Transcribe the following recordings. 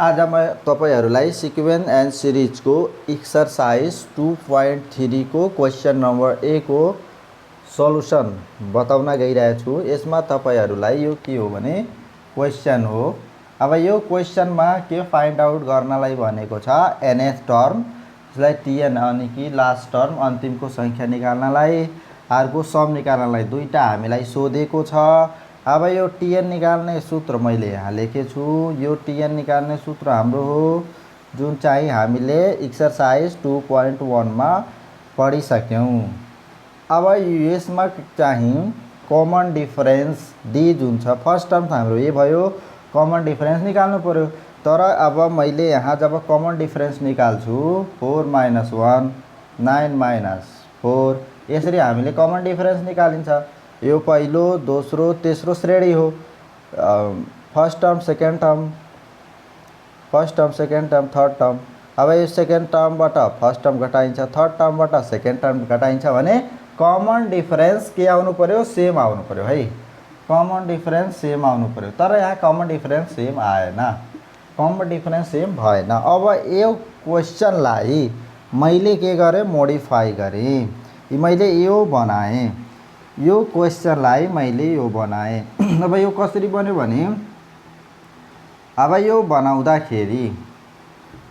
आज म तपाईहरुलाई सिक्वेन्स एन्ड सिरिजको एक्सरसाइज 2.3 को क्वेशन नम्बर A को सल्युसन बताउन गइरहेको छु। यसमा तपाईहरुलाई यो के हो भने क्वेशन हो। अब यो क्वेशनमा के फाइन्ड आउट गर्नलाई भनेको छ nth टर्म जसलाई tn अनि कि लास्ट टर्म अन्तिमको संख्या निकाल्नलाई, अर्को सम निकाल्नलाई दुईटा हामीलाई सोधेको छ। अब यो tn निकाल्ने सूत्र मैले यहाँ लेखेछु। यो tn निकाल्ने सूत्र हाम्रो हो जुन चाहिँ हामीले एक्सरसाइज 2.1 मा पढिसक्यौं। अब यसमा चाहिँ कमन डिफरेन्स d जुन छ फर्स्ट टर्म हाम्रो a भयो, कमन डिफरेन्स निकाल्नु पर्यो। तर अब मैले यहाँ जब कमन डिफरेन्स निकाल्छु 4 - 1 9 - 4 यसरी हामीले कमन डिफरेन्स निकालिन्छ। यो पहिलो, दोस्रो, तेस्रो श्रेणी हो। First term, second term, first term, second term, third term. अब यो सेकेन्ड टर्मबाट फर्स्ट टर्म घटाइन्छ, थर्ड टर्मबाट सेकेन्ड टर्म घटाइन्छ भने कमन डिफरेन्स के आउनु पर्यो? सेम आउनु पर्यो है। कमन डिफरेन्स सेम आउनु पर्यो। तर यहाँ कमन डिफरेन्स सेम आएन, कमन डिफरेन्स सेम भएन। अब यो क्वेशनलाई मैले के गरेँ? मोडिफाई गरेँ। मैले यो बनाएँ, यो क्वेशनलाई मैले यो बनाएँ। अब यो कसरी बन्यो भने अब यो बनाउँदाखेरि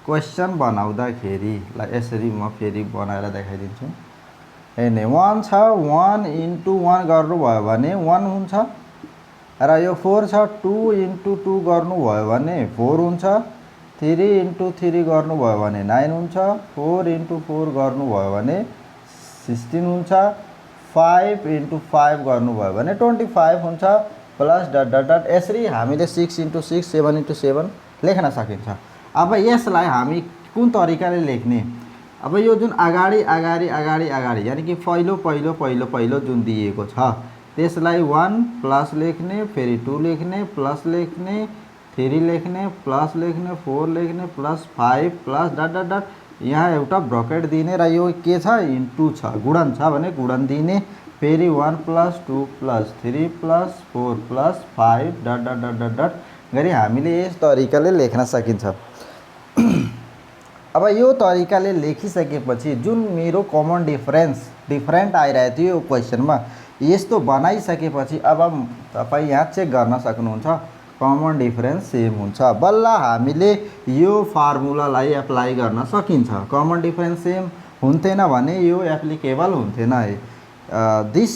क्वेशन बनाउँदाखेरि यसरी म फेरि बनाएर देखाइदिन्छु। हेर्ने 1 छ, 1 × 1 गर्नुभयो भने 1 हुन्छ र यो 4 छ, 2 × 2 गर्नुभयो भने 4 हुन्छ, 3 × 3 गर्नुभयो भने 9 हुन्छ, 4 × 4 गर्नुभयो भने 16 हुन्छ, 5 × 5 गर्नुभयो भने 25 हुन्छ, प्लस डट डट डट यसरी हामीले 6 × 6 7 × 7 लेख्न सकिन्छ। अब यसलाई हामी कुन तरिकाले लेख्ने? अब यो जुन अगाडि अगाडि अगाडि अगाडि यानी कि पहिलो पहिलो पहिलो पहिलो जुन दिएको छ त्यसलाई 1 प्लस लेख्ने, फेरि 2 लेख्ने, प्लस लेख्ने, 3 लेख्ने, प्लस लेख्ने, 4 लेख्ने, plus 5 plus dot dot dot यहाँ एउटा ब्रकेट दिने र यो के छ? इन्टु छ, गुणन छ भने गुणन दिने, फेरि 1 + 2 + 3 + 4 + 5 dot dot dot dot dot गरी हामीले यस तरिकाले लेख्न सकिन्छ। अब यो तरिकाले लेखिसकेपछि जुन मेरो कमन डिफरेन्स डिफरेन्ट आइरहेको थियो यो क्वेशनमा यस्तो बनाइसकेपछि अब तपाईँ यहाँ चेक गर्न सक्नुहुन्छ कमन डिफरेन्स सेम हुन्छ। बल्ल हामीले यो फर्मुलालाई एप्लाई गर्न सकिन्छ। कमन डिफरेन्स सेम हुन्थेन भने यो एप्लिकेबल हुन्थेन है। This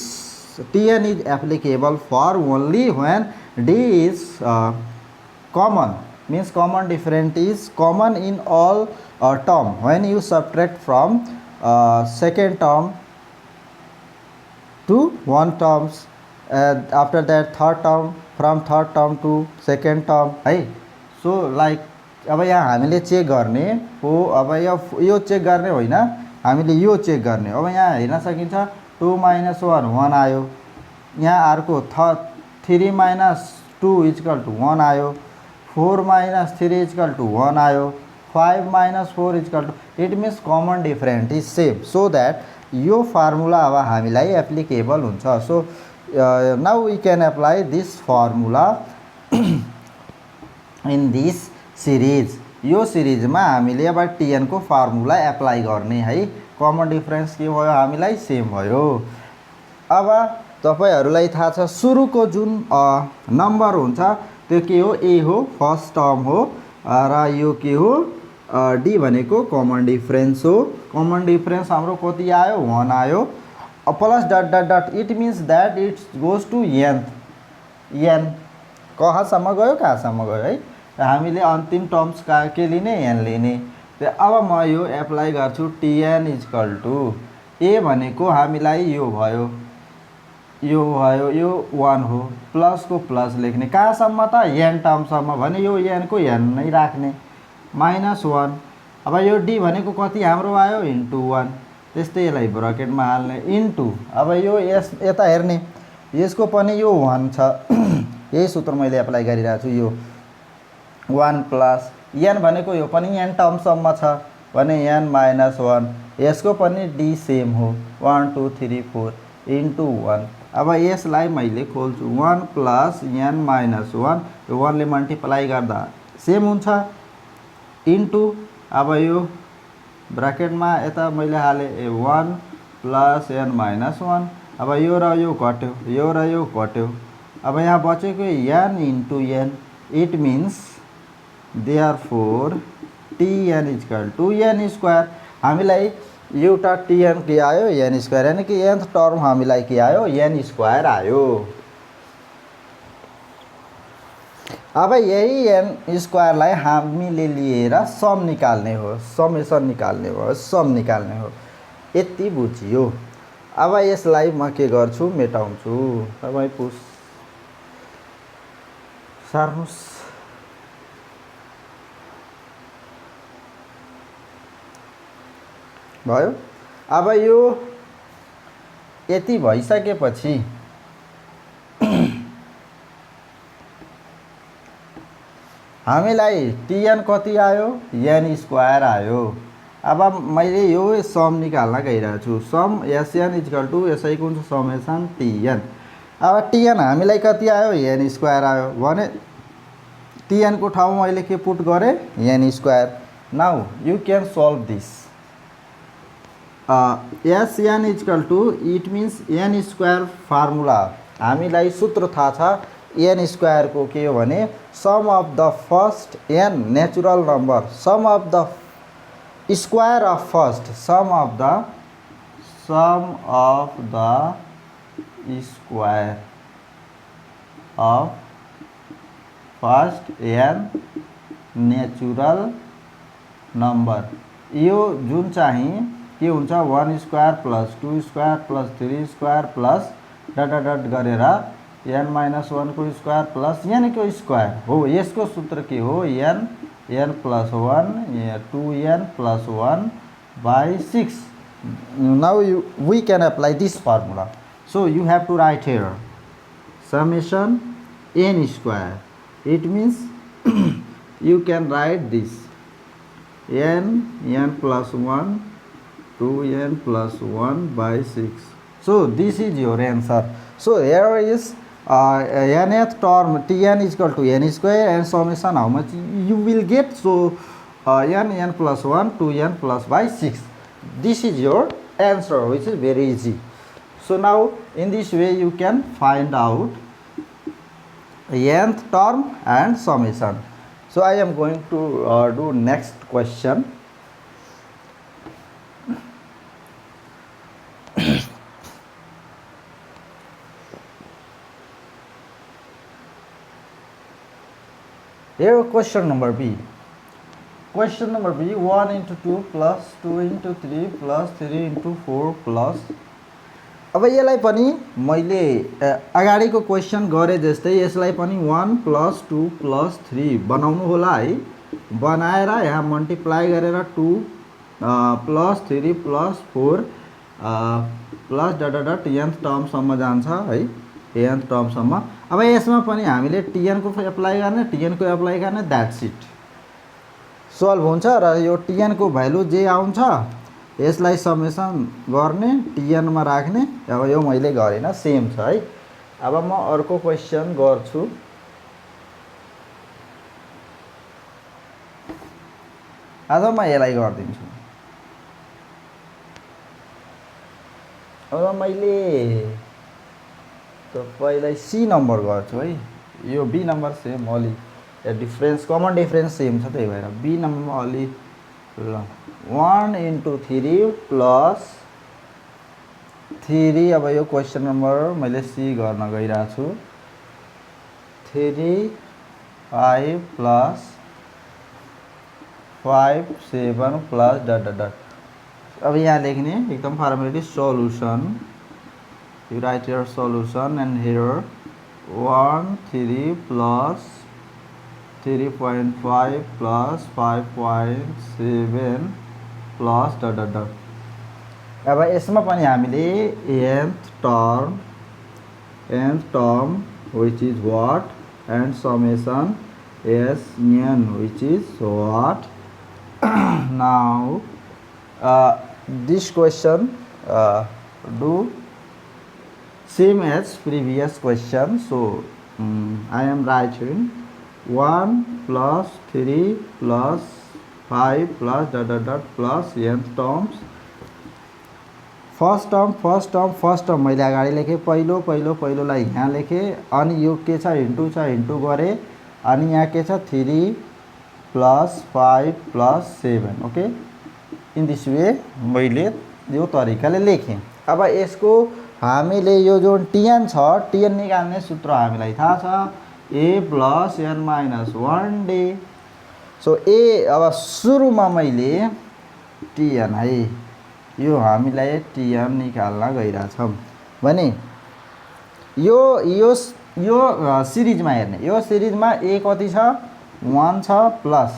tn is applicable for only when d is common, means common difference is common in all term when you subtract from second term to one terms, after that third term, from third term to second term है। So like अब यहाँ हामीले check गर्ने हो। अब यो check गर्ने होइन, हामीले यो चेक गर्ने। अब यहाँ हेर्न सकिन्छ 2 - 1 1 आयो, यहाँ अर्को 3 - 2 = 1 आयो, 4 - 3 = 1 आयो, 5 - 4 = it means common different is same. So that यो फर्मुला अब हामीलाई एप्लिकेबल हुन्छ। So now we can apply this formula in this series. यो सिरिजमा हामीले अब tn को फर्मुला एप्लाई गर्ने है। कमन डिफरेन्स के भयो? हामीलाई सेम भयो। अब तपाईहरुलाई थाहा छ सुरुको जुन नम्बर हुन्छ त्यो के हो? a हो, फर्स्ट टर्म हो र यो के हो? d भनेको कमन डिफरेन्स हो। कमन डिफरेन्स हाम्रो कति आयो? 1 आयो, plus dot dot dot it means that it's goes to n कहाँसम्म गयो? कहाँसम्म गयो है। हामीले अन्तिम टर्म्स के लिने? n लिने। अब म यो एप्लाई गर्छु tn = a भनेको हामीलाई यो भयो, यो भयो, यो 1 हो, प्लस को प्लस लेख्ने, कहाँसम्म त? n टर्मसम्म भने यो n को n नै राख्ने, -1। अब यो d भनेको कति हाम्रो आयो? ×1। त्यस्तै यसलाई ब्रकेटमा हाल्ने, इन्टु अब यो यता हेर्ने, यसको पनि यो 1 छ। यही सूत्र मैले एप्लाई गरिरहेको छु। यो 1 प्लस n भनेको यो पनि n टर्मसम्म छ भने n - 1, यसको पनि d सेम हो 1 2 3 4 × 1। अब यसलाई मैले खोल्छु 1 + n - 1, यो 1 ले मल्टिप्लाई गर्दा सेम हुन्छ, इन्टु अब यो ब्राकेटमा यता मैले हालेँ 1 प्लस n माइनस 1। अब यो र यो घट्यो, यो र यो घट्यो। अब यहाँ बचेको n into n, it means therefore tn equal to n square. हामीलाई एउटा tn के आयो, n स्क्वायर, यानी कि nth टर्म हामीलाई के आयो, n स्क्वायर आयो। अब यही n स्क्वायरलाई हामीले लिएर सम निकाल्ने हो, समेसन निकाल्ने हो, सम निकाल्ने हो, यति बुझियो। अब यसलाई म के गर्छु, मेटाउँछु। तपाईँ सार्नुस्। भयो। अब यो यति भइसकेपछि हामीलाई tn कति आयो, n स्क्वायर आयो। अब मैले यो सम निकाल्न गइरहेको छु। सम sn इक्वल टु यसैको हुन्छ समेसन tn। अब tn हामीलाई कति आयो, n स्क्वायर आयो भने tn को ठाउँमा मैले के पुट गरेँ, n square. Now you can solve this. sn equal to it means n square formula हामीलाई सूत्र थाहा छ। n स्क्वायर को के हो भने sum of the first n natural number, sum of the square of first, sum of the square of first n natural number. यो जुन चाहिँ के हुन्छ 1 square plus 2 square plus 3 square plus dot dot गरेर n माइनस 1 को square plus n को square हो। यसको सूत्र के हो, n plus 1 2n plus 1 by 6। Now we can apply this formula. So you have to write here summation n square. It means you can write this n plus 1 2n plus 1 by 6. So this is your answer. So here is nth term tn is equal to n square and summation how much you will get. So n plus 1 2n plus by 6. This is your answer, which is very easy. So now in this way you can find out nth term and summation. So I am going to do next question. Here question number B. Question number B, 1 into 2 plus 2 into 3 plus 3 into 4 plus। अब यसलाई पनि मैले अगाडिको question गरे जस्तै यसलाई पनि 1 plus 2 plus 3 बनाउनु होला है। बनाएर यहाँ मल्टिप्लाई गरेर 2 plus 3 plus 4 plus dot dot nth टर्मसम्म जान्छ है, nth टर्मसम्म। अब यसमा पनि हामीले tn को एप्लाई गर्ने, tn को एप्लाई गर्ने, द्याट्स इट, सल्भ हुन्छ। र यो tn को भ्यालु जे आउँछ यसलाई समेसन गर्ने, tn मा राख्ने। अब यो मैले गरिन, सेम छ है। अब म अर्को क्वेशन गर्छु। आज म यसलाई गर्दिन्छु। अब मैले तपाईलाई सी नम्बर गर्छु है। यो बी नम्बर सेम अलि डिफरेन्स, कमन डिफरेन्स सेम छ, त्यही भएर बी नम्बर अलि ल 1 into 3 plus 3। अब यो क्वेशन नम्बर मैले सी गर्न गइरहेको छु। 3 5 plus 5 7 plus dot dot dot. अब यहाँ लेख्ने एकदम फर्मुलेटी solution. You write your solution and here 1 3 plus 3.5 plus 5.7 plus dot dot dot। अब यसमा पनि हामीले nth term which is what and summation sn which is what। Now this question do same as previous question. So I am writing 1 plus 3 plus 5 plus dot dot dot plus nth terms first term मैले अगाडि लेखेँ पहिलोलाई यहाँ लेखेँ अनि यो के छ into गरेँ अनि यहाँ के छ 3 plus 5 plus 7 okay in this way मैले यो तरिकाले लेखेँ। अब यसको हामीले यो जो टिएन छ टिएन निकाल्ने सूत्र हामीलाई थाहा छ A plus N minus 1 D. So A अब सुरुमा मैले टिएन है यो हामीलाई टिएन निकाल्न गइरहेछौँ भने यो यो यो सिरिजमा हेर्ने यो सिरिजमा ए कति छ 1 छ प्लस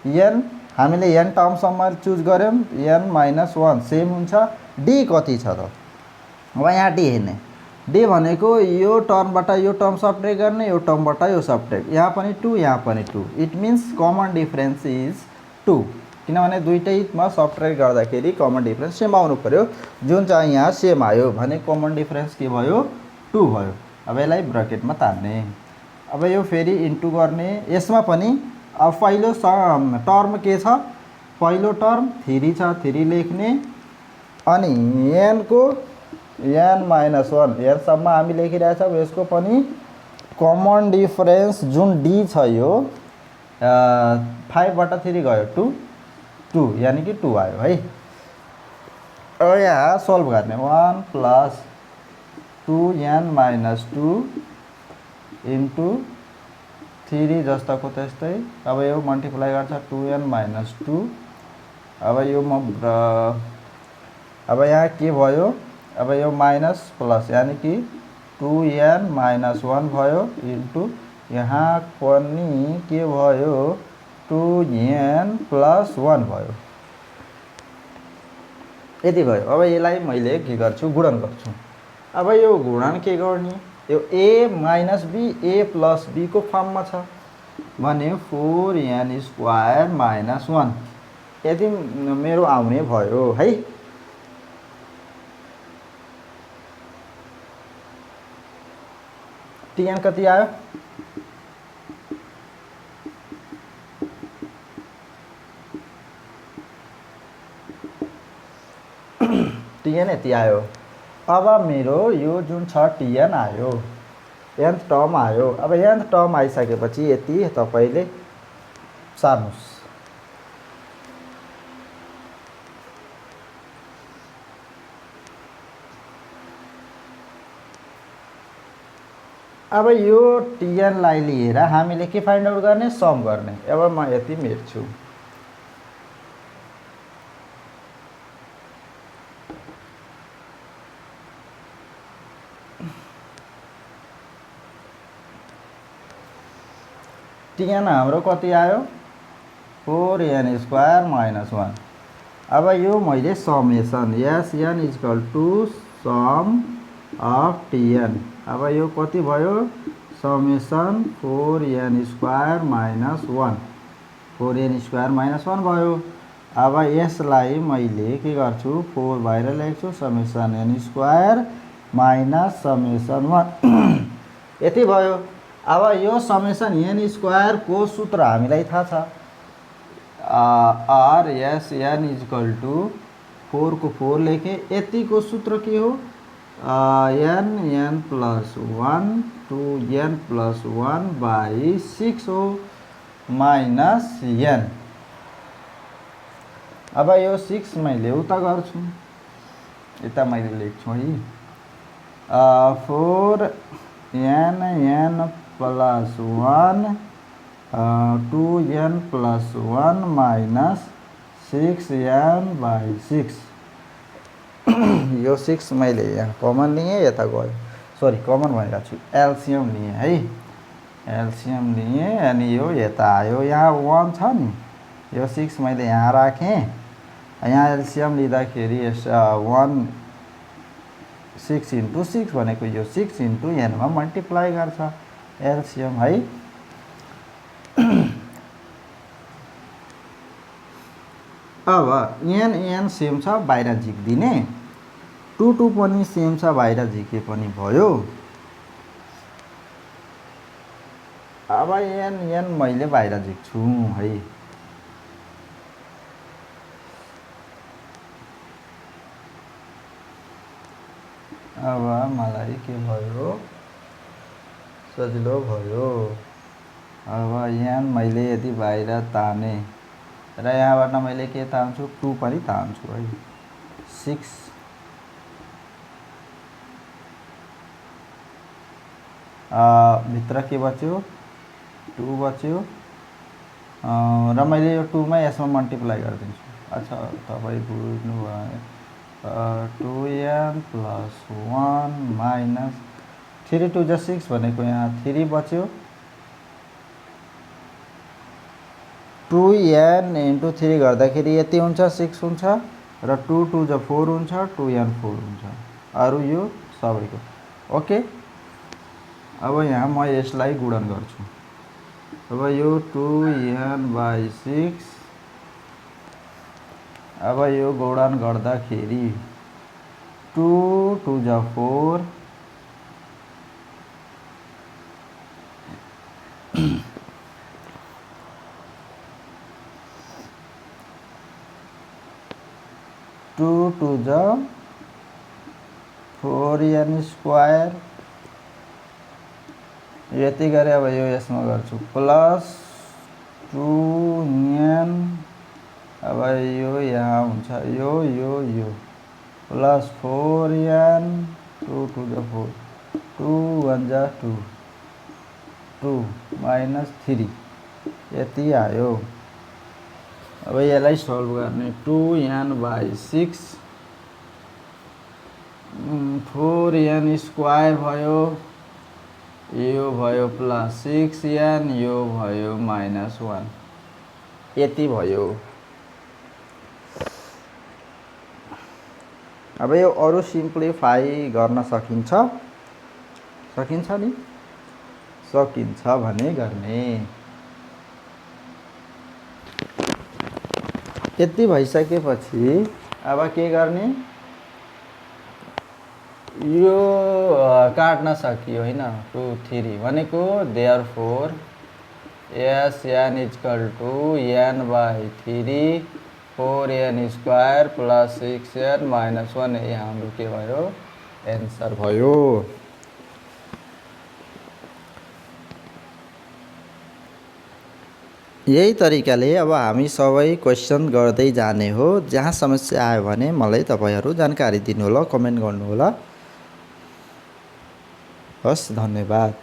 एन हामीले एन टर्मसम्म चुज गऱ्यौँ एन माइनस 1 सेम हुन्छ। डी कति छ त अब यहाँ डी हेर्ने डी भनेको यो टर्मबाट यो टर्म सब्ट्र्याक्ट गर्ने यो टर्मबाट यो सब्ट्र्याक्ट यहाँ पनि 2 यहाँ पनि 2 it means common difference is 2 किनभने दुईटैमा सब्ट्र्याक्ट गर्दाखेरि कमन डिफरेन्स सेम आउनु पर्यो जुन चाहिँ यहाँ सेम आयो भने कमन डिफरेन्स के भयो 2 भयो। अब यसलाई ब्रकेटमा तान्ने अब यो फेरि इन्टु गर्ने यसमा पनि अब पहिलो टर्म के छ पहिलो टर्म 3 छ 3 लेख्ने अनि एनको एन माइनस 1 एनसम्म हामी लेखिरहेछौँ यसको पनि कमन डिफरेन्स जुन डी छ यो 5 बाट 3 गयो 2 यानी कि 2 आयो है। अब यहाँ सल्भ गर्ने 1 प्लस 2n माइनस 2 इन्टु 3 जस्ताको त्यस्तै अब यो मल्टिप्लाई गर्छ 2n माइनस 2 अब यो अब यहाँ के भयो अब यो माइनस प्लस यानी कि 2n माइनस 1 भयो इन्टु यहाँ पनि के भयो 2n प्लस 1 भयो यति भयो। अब यसलाई मैले के गर्छु गुणन गर्छु। अब यो गुणन के गर्ने यो a minus b a plus b को फर्ममा छ भने 4n स्क्वायर माइनस 1 यदि मेरो आउने भयो है। टिएन कति आयो टिएन यति आयो। अब मेरो यो जुन छ टिएन आयो nth टर्म आयो। अब nth टर्म आइसकेपछि यति तपाईले सार्नुस्। अब यो टिएन लाई लिएर हामीले के फाइन्ड आउट गर्ने सम गर्ने। अब म यति मेट्छु टिएन हाम्रो कति आयो 4n स्क्वायर माइनस 1। अब यो मैले summation N equal to sum of T N अब यो कति भयो summation 4n square minus 1 4n square minus 1 भयो। अब यसलाई मैले के गर्छु 4 बाहिर लेख्छु summation n square minus summation 1 यति भयो। अब यो समेसन n स्क्वायर को सूत्र हामीलाई थाहा छ R S N equal to 4 को 4 लेखेँ यति को सूत्र के हो n plus 1 2n plus 1 by 6 हो माइनस n। अब यो 6 मैले उता गर्छु यता मैले लेख्छु है 4n plus 1 2n plus 1 minus 6n by 6 यो 6 मैले यहाँ कमन लिएँ यता गयो सरी कमन भनेको छु एलसीएम लिएँ है एलसीएम लिएँ अनि यो यता आयो यहाँ 1 छ नि यो 6 मैले यहाँ राखेँ यहाँ एलसीएम लिँदाखेरि 1 6 इन्टु 6 भनेको यो 6 इन्टु एनमा मल्टिप्लाई गर्छ एलसीएम है। अब एन सेम छ बाहिर झिक्दिने 2 पनि सेम छ बाहिर झिके पनि भयो। अब एन मैले बाहिर झिक्छु है अब मलाई के भयो, सजिलो भयो। अब यहाँ मैले यदि बाहिर ताने र यहाँबाट मैले के तान्छु, 2 पनि तान्छु है। 6 भित्र के बच्यो, 2 बच्यो र मैले यो 2 मा यसमा मल्टिप्लाई गरिदिन्छु। अच्छा तपाईँ बुझ्नु भयो। 2n प्लस 1 माइनस 3 2 जा 6 भनेको यहाँ 3 बच्यो। 2n इन्टु 3 गर्दाखेरि यति हुन्छ, 6 हुन्छ र 2 2 जा 4 हुन्छ, 2n 4 हुन्छ। अरू यो सबैको ओके। अब यहाँ म यसलाई गुणन गर्छु। अब यो 2n/6, अब यो गुणन गर्दाखेरि 2 2 जा 4 2 2 जा 4n स्क्वायर यति गरे। अब यो यसमा गर्छु प्लस 2n, अब यो यहाँ हुन्छ, यो प्लस 4n 2 2 जा 4 2 1 जा 2 2 माइनस 3 यति आयो। अब यसलाई सल्भ गर्ने 2n/6 4n स्क्वायर भयो, यो भयो प्लस 6n, यो भयो -1 यति भयो। अब यो अरू सिम्प्लिफाई गर्न सकिन्छ नि, सकिन्छ भने गर्ने। यति भइसकेपछि अब के गर्ने, यो काट्न सकियो होइन। 2 3 भनेको therefore Sn = n/3 4n square plus 6n minus 1 यही हाम्रो के भयो, एन्सर भयो। यही तरिकाले अब हामी सबै क्वेसन गर्दै जाने हो। जहाँ समस्या आयो भने मलाई तपाईहरु जानकारी दिनुहोला, कमेन्ट गर्नुहोला। हस्, धन्यवाद।